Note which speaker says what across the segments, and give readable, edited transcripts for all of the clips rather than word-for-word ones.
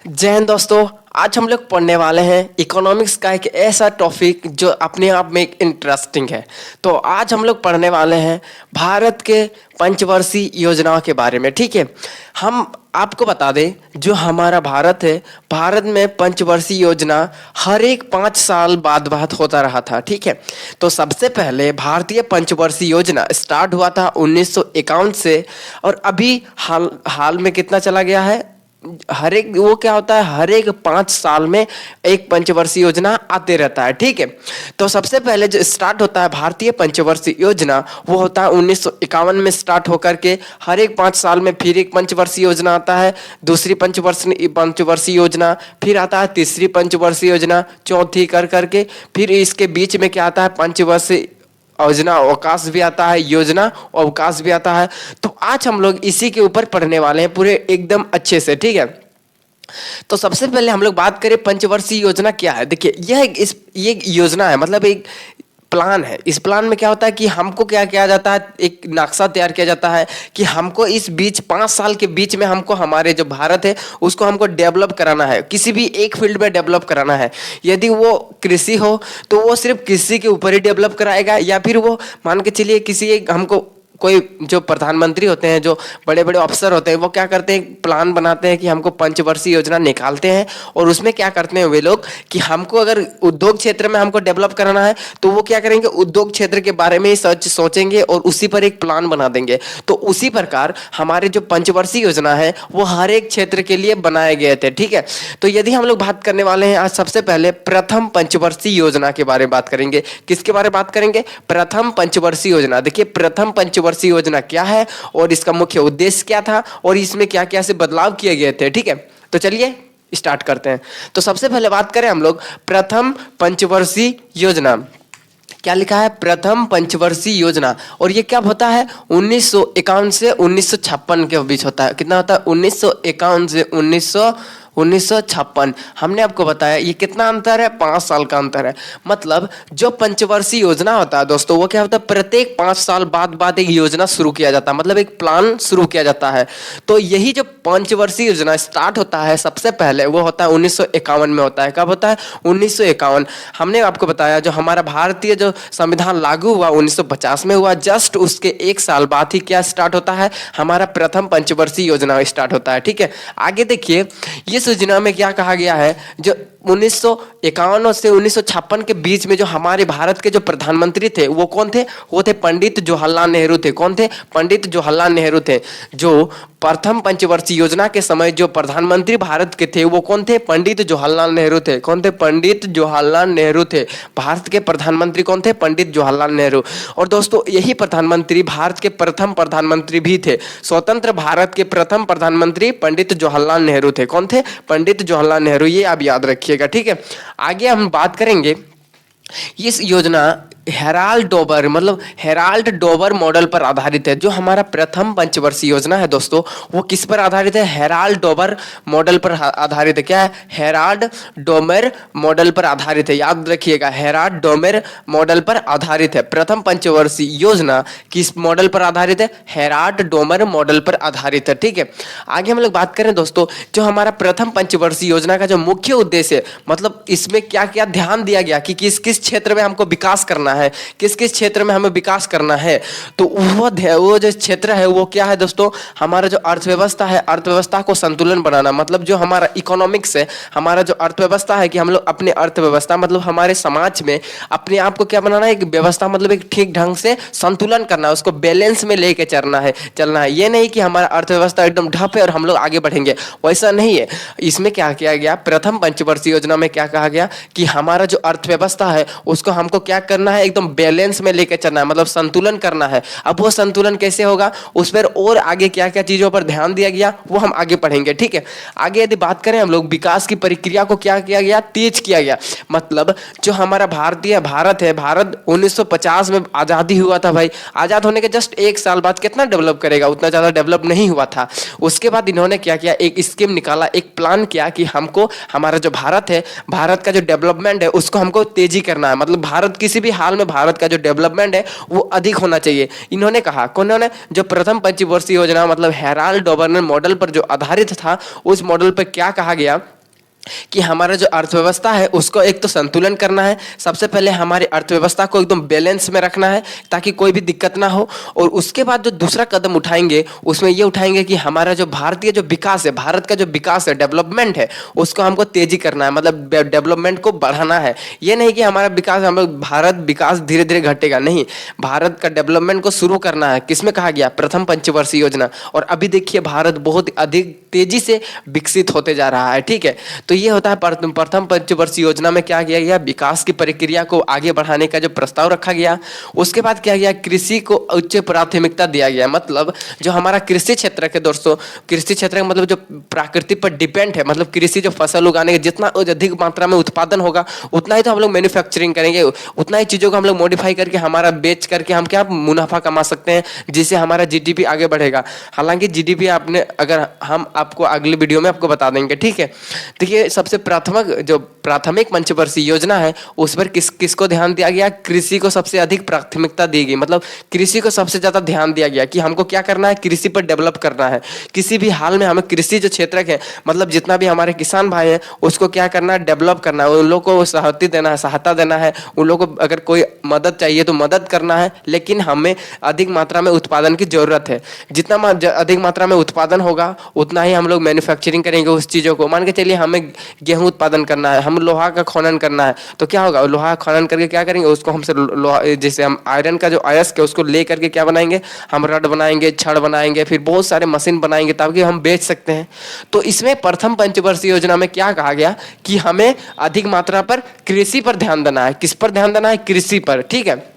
Speaker 1: जय हिंद दोस्तों। आज हम लोग पढ़ने वाले हैं इकोनॉमिक्स का एक ऐसा टॉपिक जो अपने आप में एक इंटरेस्टिंग है। तो आज हम लोग पढ़ने वाले हैं भारत के पंचवर्षीय योजनाओं के बारे में। ठीक है, हम आपको बता दें जो हमारा भारत है, भारत में पंचवर्षीय योजना हर एक 5 साल बाद होता रहा था। ठीक है, तो सबसे पहले भारतीय पंचवर्षीय योजना स्टार्ट हुआ था 1951 से, और अभी हाल में कितना चला गया है, हर एक वो क्या होता है, हर एक 5 साल में एक पंचवर्षीय योजना आते रहता है। ठीक है, तो सबसे पहले जो स्टार्ट होता है भारतीय पंचवर्षीय योजना वो होता है 1951 में स्टार्ट होकर के हर एक 5 साल में फिर एक पंचवर्षीय योजना आता है, दूसरी पंचवर्षीय योजना, फिर आता है तीसरी पंचवर्षीय योजना, चौथी कर करके फिर इसके बीच में क्या आता है, पंचवर्षीय योजना अवकाश भी आता है, योजना अवकाश भी आता है। तो आज हम लोग इसी के ऊपर पढ़ने वाले हैं पूरे एकदम अच्छे से। ठीक है, तो सबसे पहले हम लोग बात करें पंचवर्षीय योजना क्या है। देखिए, ये एक योजना है, मतलब एक प्लान है। इस प्लान में क्या होता है कि हमको क्या किया जाता है, एक नक्शा तैयार किया जाता है कि हमको इस बीच 5 साल के बीच में हमको हमारे जो भारत है उसको हमको डेवलप कराना है, किसी भी एक फील्ड में डेवलप कराना है। यदि वो कृषि हो तो वो सिर्फ कृषि के ऊपर ही डेवलप कराएगा, या फिर वो मान के चलिए किसी एक हमको कोई जो प्रधानमंत्री होते हैं, जो बड़े बड़े अफसर होते हैं, वो क्या करते हैं, प्लान बनाते हैं कि हमको पंचवर्षीय योजना निकालते हैं, और उसमें क्या करते हैं वे लोग कि हमको अगर उद्योग क्षेत्र में हमको डेवलप कराना है तो वो क्या करेंगे, उद्योग क्षेत्र के बारे में ही सोचेंगे और उसी पर एक प्लान बना देंगे। तो उसी प्रकार हमारे जो पंचवर्षीय योजना है वो हर एक क्षेत्र के लिए बनाए गए थे। ठीक है, तो यदि हम लोग बात करने वाले हैं आज सबसे पहले प्रथम पंचवर्षीय योजना के बारे में बात करेंगे। किसके बारे में बात करेंगे, प्रथम पंचवर्षीय योजना। देखिए, प्रथम पंचवर्षीय योजना क्या है और इसका मुख्य उद्देश्य क्या था और इसमें क्या क्या से बदलाव किए गए थे। ठीक है, तो चलिए स्टार्ट करते हैं। तो सबसे पहले बात करें हम लोग प्रथम पंचवर्षीय योजना। क्या लिखा है, प्रथम पंचवर्षीय योजना, और ये क्या होता है 1951 से 1956 के बीच होता है। कितना होता है, 1951 से 1956। हमने आपको बताया ये कितना अंतर है, 5 साल का अंतर है। मतलब जो पंचवर्षीय योजना होता है दोस्तों, वो क्या होता है, प्रत्येक 5 साल बाद एक योजना शुरू किया जाता है, मतलब एक प्लान शुरू किया जाता है। तो यही जो पंचवर्षीय योजना स्टार्ट होता है सबसे पहले वो होता है 1951 में होता है। कब होता है, 1951। हमने आपको बताया जो हमारा भारतीय जो संविधान लागू हुआ 1950 में हुआ, जस्ट उसके 1 साल बाद ही क्या स्टार्ट होता है, हमारा प्रथम पंचवर्षीय योजना स्टार्ट होता है। ठीक है, आगे देखिए इस योजना में क्या कहा गया है, जो 1951 से 1956 के बीच में जो हमारे भारत के जो प्रधानमंत्री थे वो कौन थे, वो थे पंडित जवाहरलाल नेहरू थे। कौन थे, पंडित जवाहरलाल नेहरू थे। जो प्रथम पंचवर्षीय योजना के समय जो प्रधानमंत्री भारत के थे वो कौन थे, पंडित जवाहरलाल नेहरू थे। कौन थे, पंडित जवाहरलाल नेहरू थे। भारत के प्रधानमंत्री कौन थे, पंडित जवाहरलाल नेहरू। और दोस्तों यही प्रधानमंत्री भारत के प्रथम प्रधानमंत्री भी थे। स्वतंत्र भारत के प्रथम प्रधानमंत्री पंडित जवाहरलाल नेहरू थे। कौन थे, पंडित जवाहरलाल नेहरू। ये आप याद रखिएगा। ठीक है, आगे हम बात करेंगे इस योजना हेराल्ड डोबर, मतलब हेराल्ड डोबर मॉडल पर आधारित है। जो हमारा प्रथम पंचवर्षीय योजना है दोस्तों वो किस पर आधारित है, हेराल्ड डोबर मॉडल पर आधारित है। क्या है, हेराल्ड डोमेर मॉडल पर आधारित है। याद रखिएगा, हेराल्ड डोमेर मॉडल पर आधारित है। प्रथम पंचवर्षीय योजना किस मॉडल पर आधारित है, हेराल्ड डोमेर मॉडल पर आधारित है। ठीक है, आगे हम लोग बात करें दोस्तों जो हमारा प्रथम पंचवर्षीय योजना का जो मुख्य उद्देश्य है, मतलब इसमें क्या क्या ध्यान दिया गया कि किस किस क्षेत्र में हमको विकास करना है, किस किस क्षेत्र में हमें विकास करना है। तो वो जो क्षेत्र है वो क्या है दोस्तों, हमारा जो अर्थव्यवस्था है, अर्थव्यवस्था को संतुलन बनाना। मतलब जो हमारा इकोनॉमिक्स है, हमारा जो अर्थव्यवस्था है कि हम लोग अपने अर्थव्यवस्था मतलब हमारे समाज में अपने आप को क्या बनाना है, एक व्यवस्था मतलब एक ठीक ढंग से संतुलन करना है, उसको बैलेंस में लेके चलना है। ये नहीं कि हमारा अर्थव्यवस्था एकदम ढप है और हम लोग आगे बढ़ेंगे, वैसा नहीं है। इसमें क्या किया गया, प्रथम पंचवर्षीय योजना में क्या कहा गया कि हमारा जो अर्थव्यवस्था है उसको हमको क्या करना है, एकदम बैलेंस में लेकर चलना है, मतलब संतुलन करना है। अब वो संतुलन कैसे होगा, उस पर और आगे क्या क्या चीजों पर ध्यान दिया गया वो हम आगे पढ़ेंगे। ठीक है, आगे यदि बात करें हम लोग विकास की प्रक्रिया को क्या किया गया, तेज किया गया। मतलब जो हमारा भारत है, भारत 1950 में आजादी हुआ था भाई। आजाद होने के जस्ट 1 साल बाद कितना डेवलप करेगा, उतना ज्यादा डेवलप नहीं हुआ था। उसके बाद इन्होंने क्या किया, एक स्कीम निकाला, एक प्लान किया कि हमको हमारा जो भारत है, भारत का जो डेवलपमेंट है उसको हमको तेजी करना है। मतलब भारत किसी भी हाल साल में भारत का जो डेवलपमेंट है वो अधिक होना चाहिए। इन्होंने कहा, कौन ने, जो प्रथम पंचवर्षीय योजना मतलब हेराल्ड डोबर्नर मॉडल पर जो आधारित था, उस मॉडल पर क्या कहा गया कि हमारा जो अर्थव्यवस्था है उसको एक तो संतुलन करना है। सबसे पहले हमारी अर्थव्यवस्था को एकदम बैलेंस में रखना है ताकि कोई भी दिक्कत ना हो। और उसके बाद जो दूसरा कदम उठाएंगे उसमें ये उठाएंगे कि हमारा जो भारतीय जो विकास है, भारत का जो विकास है, डेवलपमेंट है, उसको हमको तेजी करना है, मतलब डेवलपमेंट को बढ़ाना है। ये नहीं कि हमारा विकास, हम लोग भारत विकास धीरे धीरे घटेगा, नहीं, भारत का डेवलपमेंट को शुरू करना है। किसमें कहा गया? प्रथम पंचवर्षीय योजना। और अभी देखिए भारत बहुत अधिक तेजी से विकसित होते जा रहा है, ठीक है। तो ये होता है प्रथम पंचवर्षीय योजना में क्या किया गया? विकास की प्रक्रिया को आगे बढ़ाने का जो प्रस्ताव रखा गया। उसके बाद क्या गया? कृषि को उच्च प्राथमिकता दिया गया। मतलब जो हमारा कृषि क्षेत्र है दोस्तों, कृषि क्षेत्र मतलब जो प्रकृति पर डिपेंड है, मतलब कृषि जो फसल उगाने का जितना अधिक मात्रा में उत्पादन होगा उतना ही तो हम लोग मैन्युफैक्चरिंग करेंगे, उतना ही चीजों को हम लोग मॉडिफाई करके हमारा बेच करके हम क्या मुनाफा कमा सकते हैं, जिससे हमारा जीडीपी आगे बढ़ेगा। हालांकि जीडीपी आपने, अगर हम आपको अगली वीडियो में आपको बता देंगे, ठीक है। देखिए सबसे प्राथमिक पंचवर्षीय योजना है उस पर किसको ध्यान दिया गया? कृषि को सबसे अधिक प्राथमिकता दी गई। मतलब कृषि को सबसे ज्यादा ध्यान दिया गया कि हमको क्या करना है, कृषि पर डेवलप करना है। किसी भी हाल में हमें कृषि जो क्षेत्र है, मतलब जितना भी हमारे किसान भाई हैं उसको क्या करना है, डेवलप करना है। उन लोगों को सहायता देना है, उन लोगों को अगर कोई मदद चाहिए तो मदद करना है। लेकिन हमें अधिक मात्रा में उत्पादन की जरूरत है। जितना अधिक मात्रा में उत्पादन होगा उतना ही हम लोग मैन्युफैक्चरिंग करेंगे उस चीजों को। मान के चलिए हमें गेहूं उत्पादन करना है, हम लोहा का खनन करना है, तो क्या होगा? लोहा खनन करके क्या करेंगे, उसको हमसे लोहा, जैसे हम आयरन का जो अयस्क है उसको ले करके क्या बनाएंगे, हम रड बनाएंगे, छड़ बनाएंगे, फिर बहुत सारे मशीन बनाएंगे ताकि हम बेच सकते हैं। तो इसमें प्रथम पंचवर्षीय योजना में क्या कहा गया कि हमें अधिक मात्रा पर कृषि पर ध्यान देना है। किस पर ध्यान देना है? कृषि पर, ठीक है।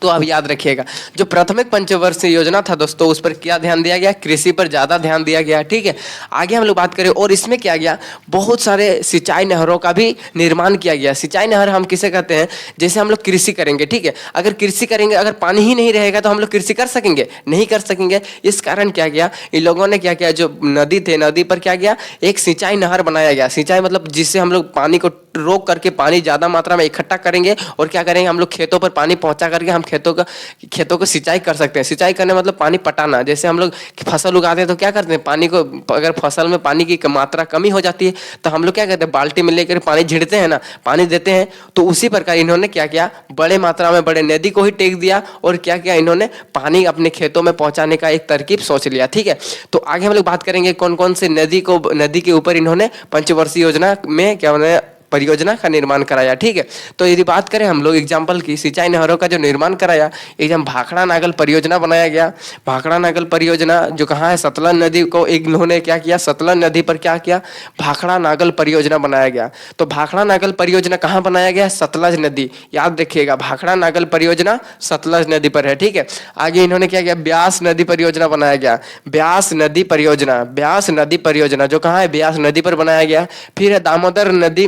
Speaker 1: तो अब याद रखिएगा, जो प्राथमिक पंचवर्षीय योजना था दोस्तों, उस पर क्या ध्यान दिया गया? कृषि पर ज्यादा ध्यान दिया गया, ठीक है। आगे हम लोग बात करें, और इसमें क्या गया, बहुत सारे सिंचाई नहरों का भी निर्माण किया गया। सिंचाई नहर हम किसे कहते हैं? जैसे हम लोग कृषि करेंगे, ठीक है, अगर कृषि करेंगे, अगर पानी ही नहीं रहेगा तो हम लोग कृषि कर सकेंगे? नहीं कर सकेंगे। इस कारण क्या किया इन लोगों ने, क्या किया, जो नदी थे, नदी पर क्या किया, एक सिंचाई नहर बनाया गया। सिंचाई मतलब जिससे हम लोग पानी को रोक करके पानी ज्यादा मात्रा में इकट्ठा करेंगे और क्या करेंगे, हम लोग खेतों पर पानी पहुंचा करके हम खेतों को सिंचाई कर सकते हैं। सिंचाई करने मतलब पानी पटाना। जैसे हम लोग फसल उगाते हैं तो क्या करते हैं, पानी को, अगर फसल में पानी की मात्रा कमी हो जाती है तो हम लोग क्या करते हैं, बाल्टी में लेकर पानी झिड़ते हैं ना, पानी देते हैं। तो उसी प्रकार इन्होंने क्या किया, बड़े मात्रा में बड़े नदी को ही टेक दिया और क्या किया, इन्होंने पानी अपने खेतों में पहुंचाने का एक तरकीब सोच लिया, ठीक है। तो आगे हम लोग बात करेंगे कौन कौन से नदी के ऊपर इन्होंने पंचवर्षीय योजना में क्या परियोजना का निर्माण कराया, ठीक है। तो यदि बात करें हम लोग एग्जाम्पल की, सिंचाई नहरों का जो निर्माण कराया, एकदम भाखड़ा नागल परियोजना बनाया गया। भाखड़ा नागल परियोजना जो कहाँ है, सतलज नदी को इन्होंने क्या किया, सतलज नदी पर क्या किया, भाखड़ा नागल परियोजना बनाया गया। तो भाखड़ा नागल परियोजना कहाँ बनाया गया? सतलज नदी, याद रखिएगा, भाखड़ा नागल परियोजना सतलज नदी पर है, ठीक है। आगे इन्होंने क्या किया, ब्यास नदी परियोजना बनाया गया। ब्यास नदी परियोजना जो कहाँ है, ब्यास नदी पर बनाया गया। फिर दामोदर नदी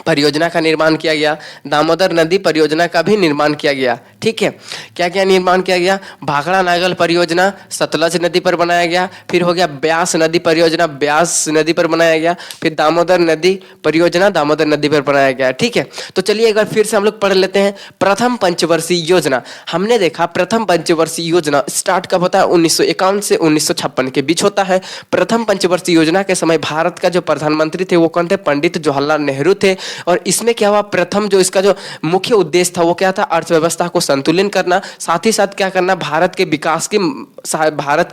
Speaker 1: परियोजना का निर्माण किया गया। दामोदर नदी परियोजना का भी निर्माण किया गया, ठीक है। क्या क्या निर्माण किया गया? भाखड़ा नागल परियोजना सतलज नदी पर बनाया गया। फिर हो गया ब्यास नदी परियोजना, ब्यास नदी पर बनाया गया। फिर दामोदर नदी परियोजना दामोदर नदी पर बनाया गया, ठीक है। तो चलिए एक बार फिर से हम लोग पढ़ लेते हैं। प्रथम पंचवर्षीय योजना, हमने देखा प्रथम पंचवर्षीय योजना स्टार्ट कब होता है? 1951 से 1956 के बीच होता है। प्रथम पंचवर्षीय योजना के समय भारत का जो प्रधानमंत्री थे वो कौन थे? पंडित जवाहरलाल नेहरू थे। और इसमें क्या हुआ, प्रथम जो इसका जो मुख्य उद्देश्य था वो क्या था? अर्थव्यवस्था को संतुलित करना, साथ ही साथ क्या करना, भारत के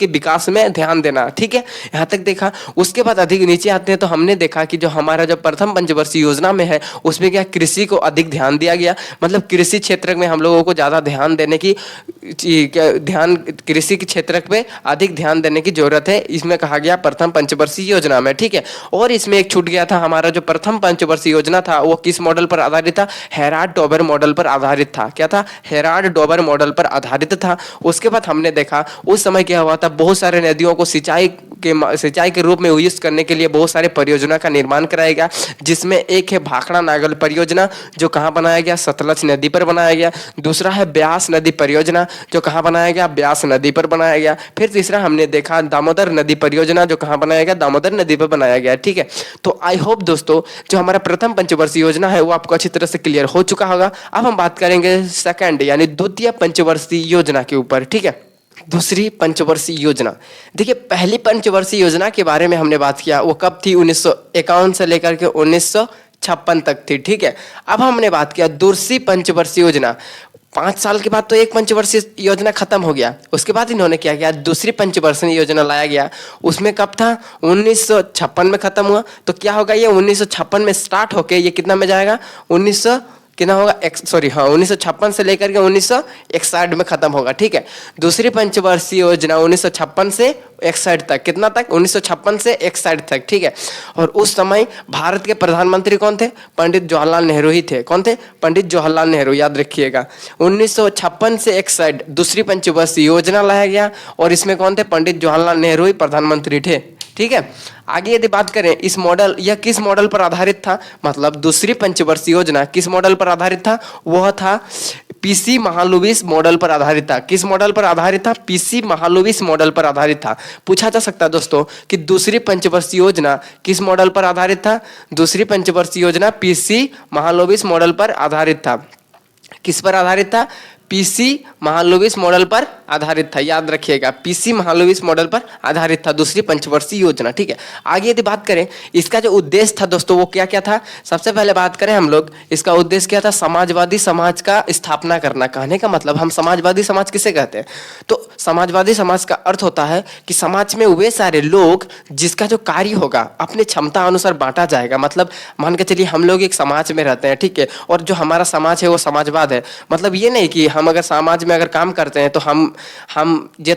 Speaker 1: विकास में ध्यान देना, ठीक है। यहां तक देखा। उसके बाद अधिक नीचे आते हैं तो हमने देखा कि जो हमारा जो प्रथम पंचवर्षीय योजना में है उसमें क्या, कृषि को अधिक ध्यान दिया गया। मतलब कृषि क्षेत्र में हम लोगों को ज्यादा ध्यान देने की कृषि के क्षेत्र पे अधिक ध्यान देने की जरूरत है, इसमें कहा गया प्रथम पंचवर्षीय योजना में, ठीक है। और इसमें एक छूट गया था, हमारा जो प्रथम पंचवर्षीय योजना था वो किस मॉडल पर आधारित था? हेराल्ड डोबर मॉडल पर आधारित था। क्या था? हेराल्ड डोबर मॉडल पर आधारित था। उसके बाद हमने देखा उस समय क्या हुआ था, बहुत सारे नदियों को सिंचाई के रूप में यूज करने के लिए बहुत सारे परियोजना का निर्माण कराया गया, जिसमें एक है भाखड़ा नागल परियोजना जो कहाँ बनाया गया? सतलज नदी पर बनाया गया। दूसरा है ब्यास नदी परियोजना जो कहाँ बनाया गया? ब्यास नदी पर बनाया गया। फिर तीसरा हमने देखा दामोदर नदी परियोजना जो कहाँ बनाया गया? दामोदर नदी पर बनाया गया, ठीक है। तो आई होप दोस्तों जो हमारा प्रथम पंचवर्षीय योजना है वो आपको अच्छी तरह से क्लियर हो चुका होगा। अब हम बात करेंगे सेकंड यानी द्वितीय पंचवर्षीय योजना के ऊपर, ठीक है। दूसरी पंचवर्षीय योजना, देखिए पहली पंचवर्षीय योजना के बारे में हमने बात किया, वो कब थी, 1951 से लेकर के 1956 तक थी, ठीक है। अब हमने बात किया दूसरी पंचवर्षीय योजना, 5 साल के बाद तो एक पंचवर्षीय योजना खत्म हो गया, उसके बाद इन्होंने क्या किया, दूसरी पंचवर्षीय योजना लाया गया। उसमें कब था, 1956 में खत्म हुआ। तो क्या होगा, ये 1956 में स्टार्ट होके ये कितना में जाएगा, 1956 से लेकर के 1961 में खत्म होगा, ठीक है। दूसरी पंचवर्षीय योजना 1956 से 61 तक, कितना तक, 1956 से 61 तक, ठीक है। और उस समय भारत के प्रधानमंत्री कौन थे, पंडित जवाहरलाल नेहरू ही थे। कौन थे, पंडित जवाहरलाल नेहरू, याद रखिएगा। 1956 से 61 दूसरी पंचवर्षीय योजना लाया गया और इसमें कौन थे, पंडित जवाहरलाल नेहरू ही प्रधानमंत्री थे, ठीक है। आगे यदि बात करें इस मॉडल, यह किस मॉडल पर आधारित था, मतलब दूसरी पंचवर्षीय योजना किस मॉडल पर आधारित था, वह था पीसी महालनोबिस मॉडल पर आधारित था। किस मॉडल पर आधारित था, पीसी महालनोबिस मॉडल पर आधारित था। पूछा जा सकता है दोस्तों कि दूसरी पंचवर्षीय योजना किस मॉडल पर आधारित था, दूसरी पंचवर्षीय योजना पीसी महालनोबिस मॉडल पर आधारित था। किस पर आधारित था, पीसी महालनोबिस मॉडल पर आधारित था, याद रखिएगा, पीसी महालनोबिस मॉडल पर आधारित था दूसरी पंचवर्षीय योजना, ठीक है। आगे यदि बात करें इसका जो उद्देश्य था दोस्तों वो क्या क्या था, सबसे पहले बात करें हम लोग, इसका उद्देश्य क्या था, समाजवादी समाज का स्थापना करना। कहने का मतलब हम समाजवादी समाज किसे कहते हैं, तो समाजवादी समाज का अर्थ होता है कि समाज में वे सारे लोग जिसका जो कार्य होगा अपने क्षमता अनुसार बांटा जाएगा। मतलब मान के चलिए हम लोग एक समाज में रहते हैं, ठीक है, और जो हमारा समाज है वो समाजवाद है। मतलब ये नहीं कि हम अगर समाज में अगर काम करते हैं तो हम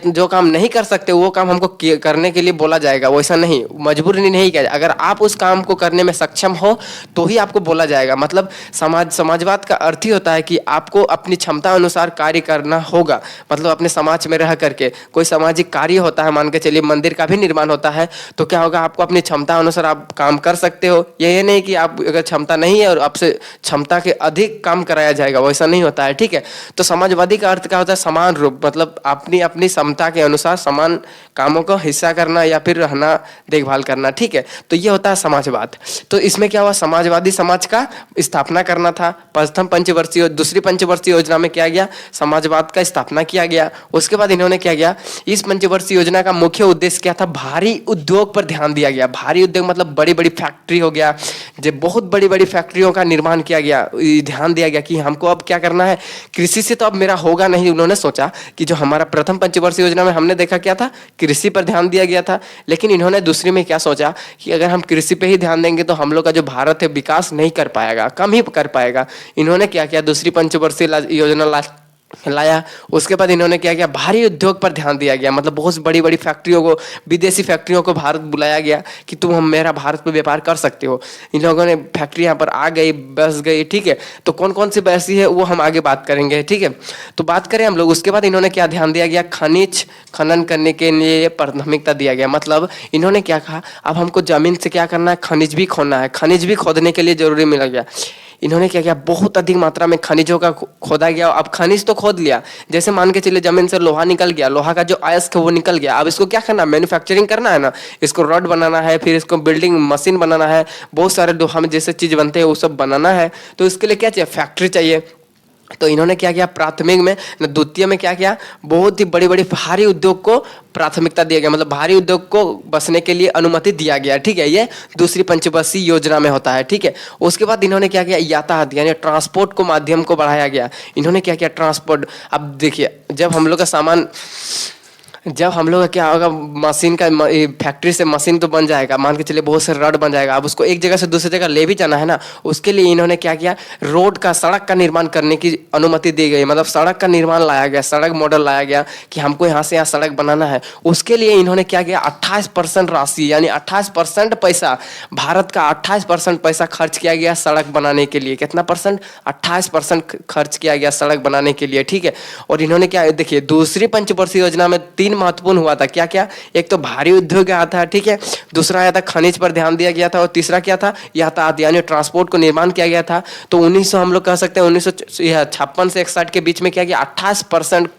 Speaker 1: जो काम नहीं कर सकते वो काम हमको करने के लिए बोला जाएगा, वैसा नहीं, मजबूरी नहीं किया। अगर आप उस काम को करने में सक्षम हो तो ही आपको बोला जाएगा। मतलब समाजवाद का अर्थ ही होता है कि आपको अपनी क्षमता अनुसार कार्य करना होगा। मतलब अपने समाज में रह करके कोई सामाजिक कार्य होता है, मान के चलिए मंदिर का भी निर्माण होता है, तो क्या होगा, आपको अपनी क्षमता अनुसार आप काम कर सकते हो। ये नहीं कि आप अगर क्षमता नहीं है और आपसे क्षमता के अधिक काम कराया जाएगा, वैसा नहीं होता है, ठीक है। तो समाजवादी का अर्थ क्या होता है, समान रूप, मतलब अपनी अपनी क्षमता के अनुसार समान कामों का हिस्सा करना या फिर रहना, देखभाल करना, ठीक है। तो ये होता है समाजवाद। तो इसमें क्या हुआ, समाजवादी समाज का स्थापना करना था। प्रथम पंचवर्षीय, दूसरी पंचवर्षीय योजना में क्या गया, समाजवाद का स्थापना किया गया। उसके बाद इन्होंने क्या किया, इस पंचवर्षीय योजना का मुख्य उद्देश्य क्या था, भारी उद्योग पर ध्यान दिया गया। भारी उद्योग मतलब बड़ी बड़ी फैक्ट्री हो गया, जब बहुत बड़ी बड़ी फैक्ट्रियों का निर्माण किया गया, ध्यान दिया गया कि हमको अब क्या करना है, कृषि से तो अब मेरा होगा नहीं। उन्होंने सोचा कि जो हमारा प्रथम पंचवर्षीय योजना में हमने देखा क्या था, कृषि पर ध्यान दिया गया था, लेकिन इन्होंने दूसरी में क्या सोचा कि अगर हम कृषि पे ही ध्यान देंगे तो हम लोग का जो भारत है विकास नहीं कर पाएगा, कम ही कर पाएगा। इन्होंने क्या किया, दूसरी पंचवर्षीय योजना लाया। उसके बाद इन्होंने क्या किया, भारी उद्योग पर ध्यान दिया गया। मतलब बहुत बड़ी बड़ी फैक्ट्रियों को, विदेशी फैक्ट्रियों को भारत बुलाया गया कि तुम हम मेरा भारत पे व्यापार कर सकते हो। इन लोगों ने फैक्ट्री यहाँ पर आ गई, बस गई, ठीक है। तो कौन कौन सी बसी है वो हम आगे बात करेंगे, ठीक है। तो बात करें हम लोग, उसके बाद इन्होंने क्या ध्यान दिया गया, खनिज खनन करने के लिए प्राथमिकता दिया गया। मतलब इन्होंने क्या कहा, अब हमको जमीन से क्या करना है, खनिज भी खोदना है, खनिज भी खोदने के लिए जरूरी मिल गया। इन्होंने क्या किया, बहुत अधिक मात्रा में खनिजों का खोदा गया। अब खनिज तो खोद लिया, जैसे मान के चलिए जमीन से लोहा निकल गया, लोहा का जो अयस्क है वो निकल गया। अब इसको क्या करना, मैन्युफैक्चरिंग करना है ना, इसको रॉड बनाना है, फिर इसको बिल्डिंग मशीन बनाना है, बहुत सारे लोहा में जैसे चीज बनते हैं वो सब बनाना है। तो इसके लिए क्या चाहिए, फैक्ट्री चाहिए। तो इन्होंने क्या किया, प्राथमिक में, द्वितीय में क्या किया, बहुत ही बड़ी बड़ी भारी उद्योग को प्राथमिकता दिया गया। मतलब भारी उद्योग को बसने के लिए अनुमति दिया गया, ठीक है। ये दूसरी पंचवर्षीय योजना में होता है, ठीक है। उसके बाद इन्होंने क्या किया, यातायात यानी ट्रांसपोर्ट को माध्यम को बढ़ाया गया। इन्होंने क्या किया, ट्रांसपोर्ट। अब देखिए जब हम लोग का सामान, जब हम लोग का क्या होगा, मशीन का फैक्ट्री से मशीन तो बन जाएगा, मान के चलिए बहुत से रड बन जाएगा। अब उसको एक जगह से दूसरी जगह ले भी जाना है ना, उसके लिए इन्होंने क्या किया, रोड का, सड़क का निर्माण करने की अनुमति दी गई। मतलब सड़क का निर्माण लाया गया, सड़क मॉडल लाया गया कि हमको यहाँ से यहाँ सड़क बनाना है। उसके लिए इन्होंने क्या किया, 28% राशि यानी 28% पैसा, भारत का 28% पैसा खर्च किया गया सड़क बनाने के लिए। कितना परसेंट, 28% खर्च किया गया सड़क बनाने के लिए, ठीक है। और इन्होंने क्या, देखिए दूसरी पंचवर्षीय योजना में 3 महत्वपूर्ण हुआ था, क्या क्या, एक तो भारी उद्योग आया था, ठीक है, दूसरा आया था खनिज पर ध्यान दिया गया था, और तीसरा क्या था, यातायात यानी ट्रांसपोर्ट को निर्माण किया गया था। तो 1900 हम लोग कह सकते हैं 1956 1956 से 61 के बीच में क्या किया, 28%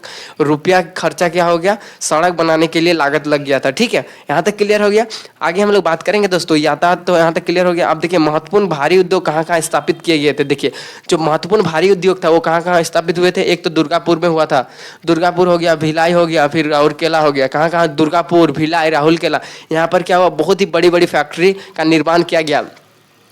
Speaker 1: रुपया खर्चा क्या हो गया, सड़क बनाने के लिए लागत लग गया था। ठीक है, यहाँ तक क्लियर हो गया। आगे हम लोग बात करेंगे दोस्तों, यातायात तो यहाँ तक क्लियर हो गया। अब देखिए महत्वपूर्ण भारी उद्योग कहाँ कहाँ स्थापित किए गए थे। देखिए जो महत्वपूर्ण भारी उद्योग था वो कहाँ कहाँ स्थापित हुए थे। एक तो दुर्गापुर में हुआ था, दुर्गापुर हो गया, भिलाई हो गया, फिर राउरकेला हो गया। कहाँ कहाँ, दुर्गापुर, भिलाई, राउरकेला। यहाँ पर क्या हुआ, बहुत ही बड़ी बड़ी फैक्ट्री का निर्माण किया गया।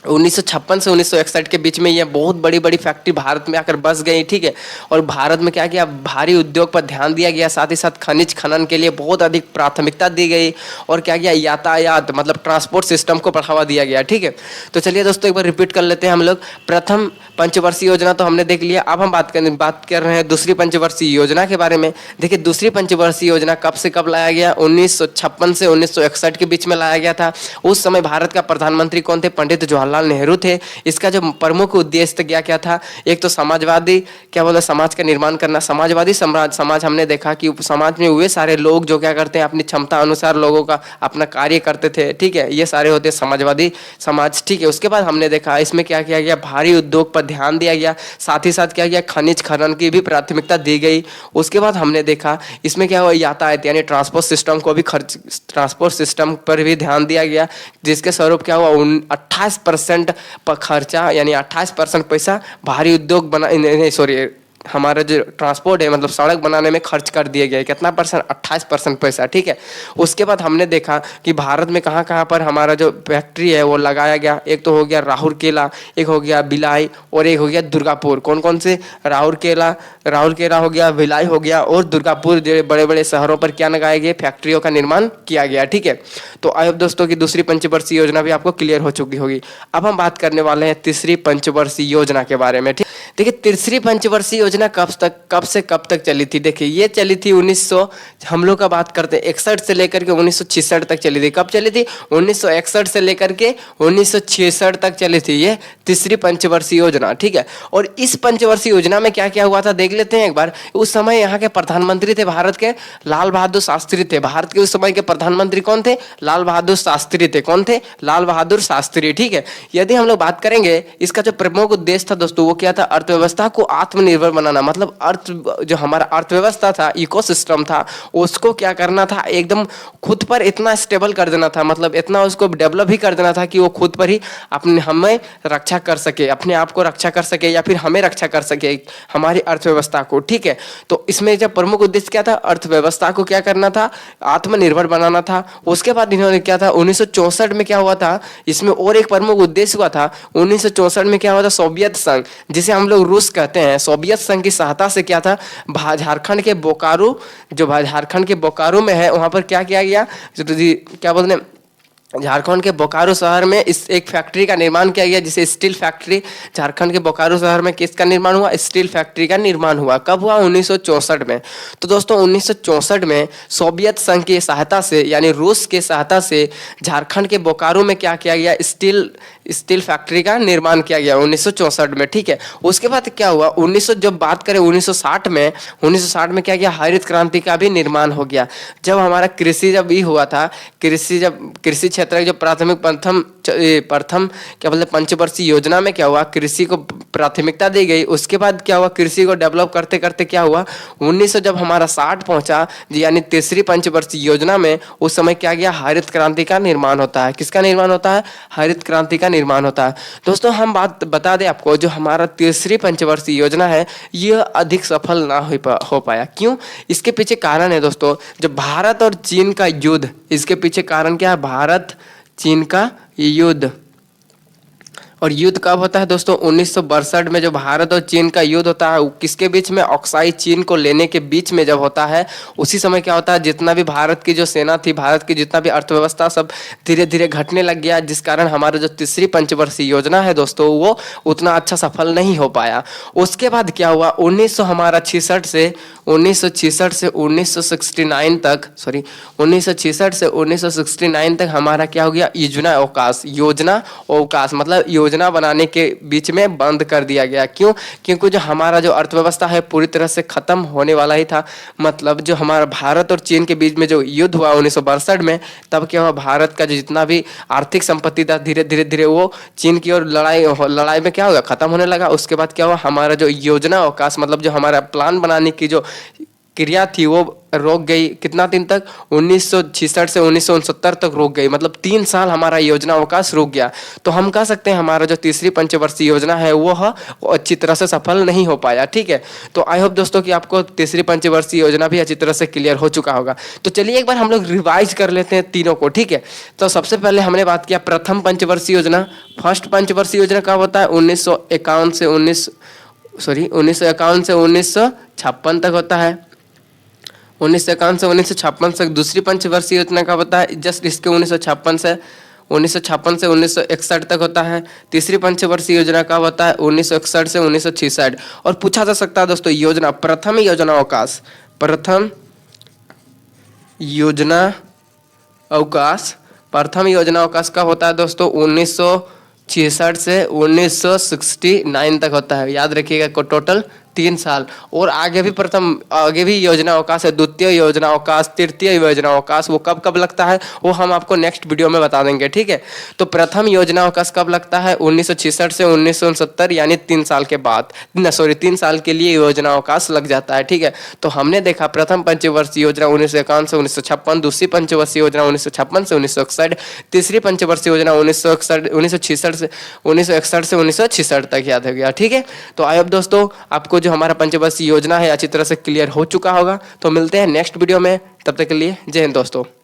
Speaker 1: 1956 से 1961 के बीच में ये बहुत बड़ी बड़ी फैक्ट्री भारत में आकर बस गई। ठीक है, और भारत में क्या किया, भारी उद्योग पर ध्यान दिया गया, साथ ही साथ खनिज खनन के लिए बहुत अधिक प्राथमिकता दी गई, और क्या किया, यातायात मतलब ट्रांसपोर्ट सिस्टम को बढ़ावा दिया गया। ठीक है, तो चलिए दोस्तों एक बार रिपीट कर लेते हैं हम लोग। प्रथम पंचवर्षीय योजना तो हमने देख लिया। अब हम बात कर रहे हैं दूसरी पंचवर्षीय योजना के बारे में। देखिए दूसरी पंचवर्षीय योजना कब से कब लाया गया, 1956 से 1961 के बीच में लाया गया था। उस समय भारत का प्रधानमंत्री कौन थे, पंडित जवाहरलाल नेहरू थे। इसका जो प्रमुख उद्देश्य क्या था, एक तो समाजवादी क्या बोला, समाज का निर्माण करना, समाजवादी समाज। हमने देखा कि समाज में वे सारे लोग जो क्या करते हैं, अपनी क्षमता अनुसार लोगों का अपना कार्य करते थे। ठीक है, ये सारे होते समाजवादी समाज। ठीक है, उसके बाद हमने देखा इसमें क्या किया गया, भारी उद्योग पर ध्यान दिया गया, साथ ही साथ क्या किया, खनिज खनन की भी प्राथमिकता दी गई। उसके बाद हमने देखा इसमें क्या हुआ, यातायात यानी ट्रांसपोर्ट सिस्टम को भी ट्रांसपोर्ट सिस्टम पर भी ध्यान दिया गया, जिसके स्वरूप क्या हुआ, 28% खर्चा यानी 28% पैसा भारी उद्योग बना, सॉरी हमारा जो ट्रांसपोर्ट है मतलब सड़क बनाने में खर्च कर दिया गया। कितना परसेंट, 28% पैसा। ठीक है, उसके बाद हमने देखा कि भारत में कहाँ कहाँ पर हमारा जो फैक्ट्री है वो लगाया गया। एक तो हो गया राउरकेला, एक हो गया भिलाई, और एक हो गया दुर्गापुर। कौन कौन से, राउरकेला हो गया, भिलाई हो गया, और दुर्गापुर जो बड़े बड़े शहरों पर क्या लगाए गए, फैक्ट्रियों का निर्माण किया गया। ठीक है, तो आई होप दोस्तों की दूसरी पंचवर्षीय योजना भी आपको क्लियर हो चुकी होगी। अब हम बात करने वाले हैं तीसरी पंचवर्षीय योजना के बारे में। ठीक, देखिए तीसरी पंचवर्षीय योजना कब से कब तक चली थी। देखिए ये चली थी 1900, हम लोग का बात करते हैं 61 से लेकर के 1966 तक चली थी। कब चली थी, 1961 से लेकर के 1966 तक चली थी ये तीसरी पंचवर्षीय योजना। ठीक है, और इस पंचवर्षीय योजना में क्या क्या हुआ था देख लेते हैं एक बार। उस समय यहाँ के प्रधानमंत्री थे भारत के लाल बहादुर शास्त्री थे। भारत के उस समय के प्रधानमंत्री कौन थे, लाल बहादुर शास्त्री थे। कौन थे, लाल बहादुर शास्त्री। ठीक है, यदि हम लोग बात करेंगे इसका जो प्रमुख उद्देश्य था दोस्तों वो क्या था, अर्थव्यवस्था को आत्मनिर्भर बनाना। मतलब जो हमारा अर्थव्यवस्था था, इकोसिस्टम था, उसको क्या करना था, एकदम खुद पर इतना स्टेबल कर देना था, मतलब इतना उसको डेवलप ही कर देना था कि वो खुद पर ही अपने हमें रक्षा कर सके, अपने आप को रक्षा कर सके, या फिर हमें रक्षा कर सके हमारी अर्थव्यवस्था को। ठीक है, तो इसमें जब प्रमुख उद्देश्य क्या था, अर्थव्यवस्था को क्या करना था, आत्मनिर्भर बनाना था। उसके बाद इन्होंने क्या था, 1964 में क्या हुआ था, इसमें और एक प्रमुख उद्देश्य हुआ था। 1964 में क्या हुआ था, सोवियत संघ, जिसे हम लोग रूस कहते हैं, सोवियत संघ की सहायता से क्या था, झारखंड के बोकारो, जो झारखंड के बोकारो में है, वहां पर क्या किया गया, क्या बोलते हैं, झारखंड के बोकारो शहर में इस एक फैक्ट्री का निर्माण किया गया, जिसे स्टील फैक्ट्री। झारखंड के बोकारो शहर में किसका निर्माण हुआ, स्टील फैक्ट्री का निर्माण हुआ। कब हुआ, 1964 में। तो दोस्तों 1964 में सोवियत संघ की सहायता से यानी रूस के सहायता से झारखंड के बोकारो में क्या किया गया, स्टील फैक्ट्री का निर्माण किया गया 1964 में। ठीक है, उसके बाद क्या हुआ, 1900 जब बात करें 1960 में क्या किया, हरित क्रांति का भी निर्माण हो गया। जब हमारा कृषि जब ये हुआ था, कृषि क्षेत्र की जो प्रथम क्या बोलते पंचवर्षीय योजना में क्या हुआ, कृषि को प्राथमिकता दी गई। उसके बाद क्या हुआ, कृषि को डेवलप करते करते क्या हुआ, 1900 जब हमारा 60 पहुंचा, यानी तीसरी पंचवर्षीय योजना में, उस समय क्या गया, हरित क्रांति का निर्माण होता है। किसका निर्माण होता है, हरित क्रांति का निर्माण होता है। दोस्तों हम बात बता दें आपको, जो हमारा तीसरी पंचवर्षीय योजना है यह अधिक सफल ना हो पाया। क्यों, इसके पीछे कारण है दोस्तों, जो भारत और चीन का युद्ध, इसके पीछे कारण क्या है, भारत चीन का युद्ध। और युद्ध कब होता है दोस्तों, 1962 में जो भारत और चीन का युद्ध होता है, किसके बीच में, ऑक्साई चीन को लेने के बीच में जब होता है, उसी समय क्या होता है, जितना भी भारत की जो सेना थी, भारत की जितना भी अर्थव्यवस्था सब धीरे धीरे घटने लग गया, जिस कारण हमारा जो तीसरी पंचवर्षीय योजना है दोस्तों वो उतना अच्छा सफल नहीं हो पाया। उसके बाद क्या हुआ, 1966 से 1966 से 1969 तक, सॉरी 1966 से 1969 तक हमारा क्या हो गया, योजना अवकाश मतलब योजना बनाने के बीच में बंद कर दिया गया। क्यों? क्योंकि जो हमारा जो अर्थव्यवस्था है पूरी तरह से खत्म होने वाला ही था। मतलब जो हमारा भारत और चीन के बीच में जो युद्ध हुआ 1962 में, तब क्या हुआ, भारत का जो जितना भी आर्थिक संपत्ति था धीरे धीरे धीरे वो चीन की ओर लड़ाई में क्या होगा, खत्म होने लगा। उसके बाद क्या हुआ, हमारा जो योजना अवकाश मतलब जो हमारा प्लान बनाने की जो क्रिया थी वो रोक गई। कितना दिन तक, 1966 से 1969 तक रोक गई। मतलब 3 साल हमारा योजना अवकाश रुक गया। तो हम कह सकते हैं हमारा जो तीसरी पंचवर्षीय योजना है वो अच्छी तरह से सफल नहीं हो पाया। ठीक है, तो आई होप दोस्तों कि आपको तीसरी पंचवर्षीय योजना भी अच्छी तरह से क्लियर हो चुका होगा। तो चलिए एक बार हम लोग रिवाइज कर लेते हैं तीनों को। ठीक है, तो सबसे पहले हमने बात किया प्रथम पंचवर्षीय योजना। फर्स्ट पंचवर्षीय योजना कब होता है, 1951 से 1956 तक होता है। 1951 से 1956 तक। दूसरी पंचवर्षीय योजना का होता है जस्ट इसके 1956 से 1961 तक होता है। तीसरी पंचवर्षीय योजना का होता है 1961 से 1966। और पूछा जा सकता है दोस्तों योजना, प्रथम योजना अवकाश प्रथम योजना अवकाश कब होता है दोस्तों, 1966 से 1969 तक होता है। याद रखिएगा टोटल 3 साल। और आगे भी योजना अवकाश है, द्वितीय योजना अवकाश, तृतीय योजना अवकाश, वो कब कब लगता है वो हम आपको नेक्स्ट वीडियो में बता देंगे। ठीक है, तो प्रथम योजना अवकाश कब लगता है, 1966 से 1969 यानी 3 साल के बाद, 3 साल के लिए योजना अवकाश लग जाता है। ठीक है, तो हमने देखा प्रथम पंचवर्षीय योजना 1951 से 1956, दूसरी पंचवर्षीय योजना 1956 से 1961, तीसरी पंचवर्षीय योजना 1966 से 1966 तक। याद हो गया? ठीक है, तो आई होप दोस्तों आपको जो हमारा पंचवर्षीय योजना है अच्छी तरह से क्लियर हो चुका होगा। तो मिलते हैं नेक्स्ट वीडियो में, तब तक के लिए जय हिंद दोस्तों।